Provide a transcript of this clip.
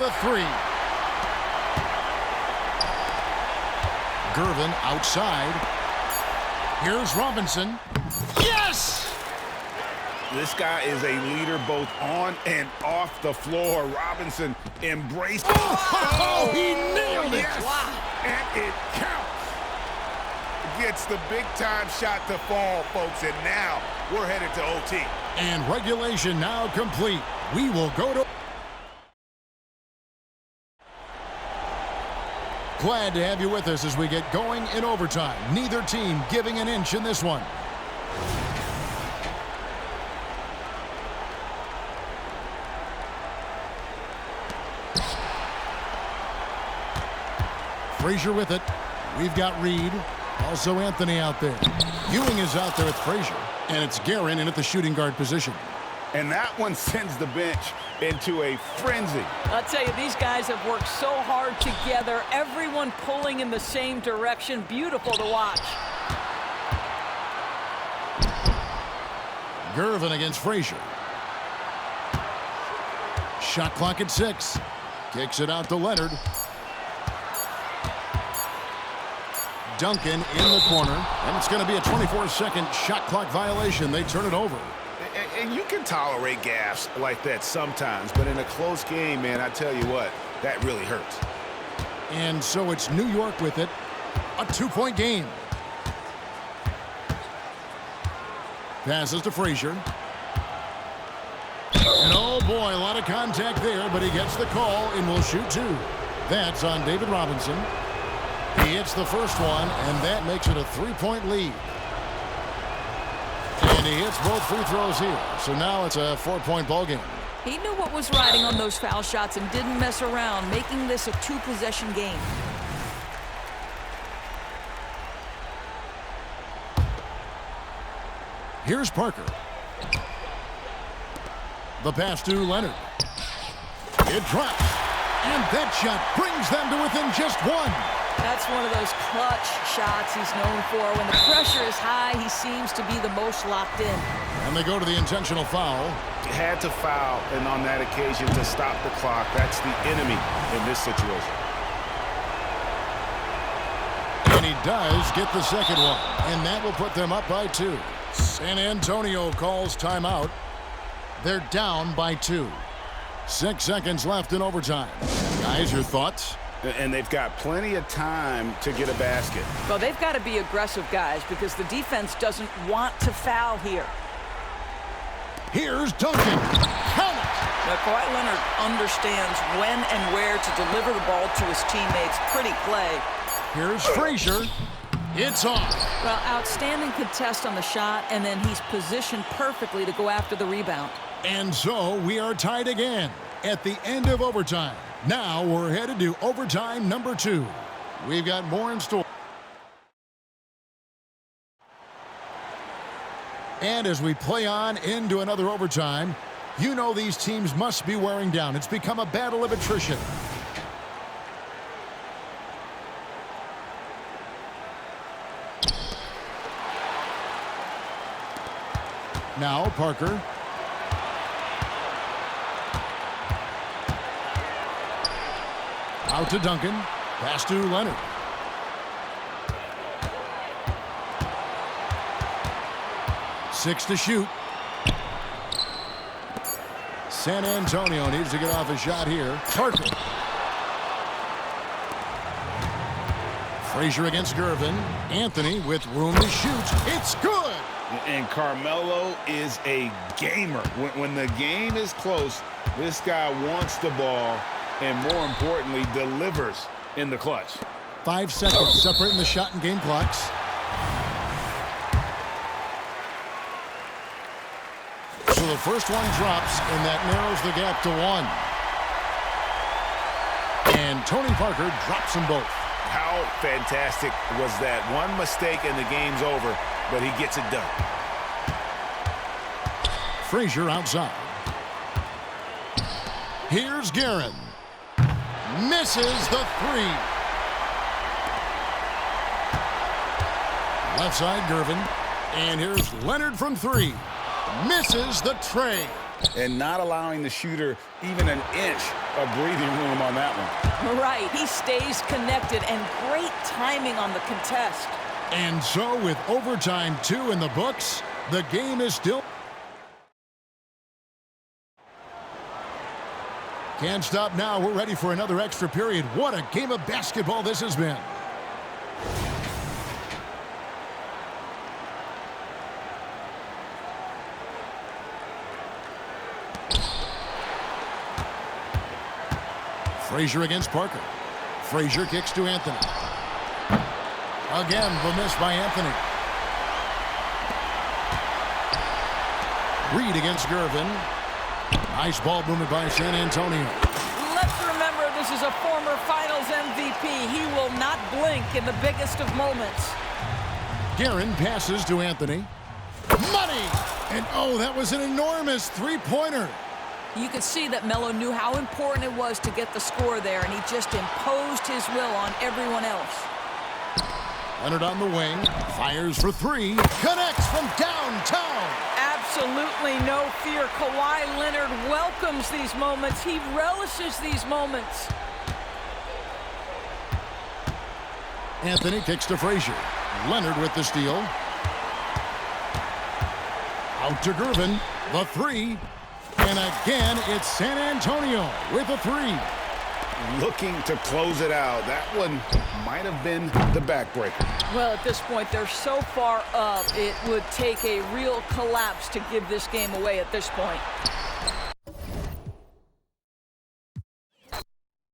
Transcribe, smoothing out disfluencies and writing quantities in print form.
the three. Gervin outside. Here's Robinson. Yes! This guy is a leader both on and off the floor. Robinson embraced. Oh, he nailed it! Yes. Wow. And it counts. Gets the big-time shot to fall, folks, and now we're headed to OT. And regulation now complete. We will go to... Glad to have you with us as we get going in overtime. Neither team giving an inch in this one. Frazier with it. We've got Reed. Also Anthony out there. Ewing is out there with Frazier. And it's Guerin in at the shooting guard position. And that one sends the bench into a frenzy. I'll tell you, these guys have worked so hard together. Everyone pulling in the same direction. Beautiful to watch. Gervin against Frazier. Shot clock at 6. Kicks it out to Leonard. Duncan in the corner, and it's going to be a 24-second shot clock violation. They turn it over. And you can tolerate gaffes like that sometimes, but in a close game, man, I tell you what, that really hurts. And so it's New York with it. A 2-point game. Passes to Frazier. And oh boy, a lot of contact there, but he gets the call and will shoot 2. That's on David Robinson. He hits the first one, and that makes it a 3-point lead. And he hits both free throws here. So now it's a 4-point ball game. He knew what was riding on those foul shots and didn't mess around, making this a 2-possession game. Here's Parker. The pass to Leonard. It drops. And that shot brings them to within just 1. That's one of those clutch shots he's known for. When the pressure is high, he seems to be the most locked in. And they go to the intentional foul. He had to foul, and on that occasion to stop the clock. That's the enemy in this situation. And he does get the second one. And that will put them up by 2. San Antonio calls timeout. They're down by 2. 6 seconds left in overtime. Guys, your thoughts? And they've got plenty of time to get a basket. Well, they've got to be aggressive, guys, because the defense doesn't want to foul here. Here's Duncan. Count it! Now, Kawhi Leonard understands when and where to deliver the ball to his teammates. Pretty play. Here's Frazier. It's off. Well, outstanding contest on the shot, and then he's positioned perfectly to go after the rebound. And so we are tied again at the end of overtime. Now we're headed to overtime number 2. We've got more in store. And as we play on into another overtime, you know these teams must be wearing down. It's become a battle of attrition. Now Parker. Out to Duncan. Pass to Leonard. Six to shoot. San Antonio needs to get off a shot here. Parker. Frazier against Gervin. Anthony with room to shoot. It's good! And Carmelo is a gamer. When the game is close, this guy wants the ball and, more importantly, delivers in the clutch. 5 seconds separating the shot and game clocks. So the first one drops, and that narrows the gap to 1. And Tony Parker drops them both. How fantastic was that? One mistake and the game's over, but he gets it done. Frazier outside. Here's Guerin. Misses the 3. Left side, Gervin. And here's Leonard from 3. Misses the tray. and not allowing the shooter even an inch of breathing room on that one. Right. He stays connected, and great timing on the contest. And so with overtime 2 in the books, the game is still... Can't stop now. We're ready for another extra period. What a game of basketball this has been. Frazier against Parker. Frazier kicks to Anthony. Again, the miss by Anthony. Reed against Gervin. Nice ball movement by San Antonio. Let's remember this is a former Finals MVP. He will not blink in the biggest of moments. Guerin passes to Anthony. Money! And oh, that was an enormous three-pointer. You could see that Melo knew how important it was to get the score there, and he just imposed his will on everyone else. Leonard on the wing, fires for 3, connects from downtown. Absolutely no fear. Kawhi Leonard welcomes these moments. He relishes these moments. Anthony kicks to Frazier. Leonard with the steal. Out to Gervin, the 3. And again, it's San Antonio with a 3. Looking to close it out. That one might have been the backbreaker. Well, at this point, they're so far up, it would take a real collapse to give this game away at this point.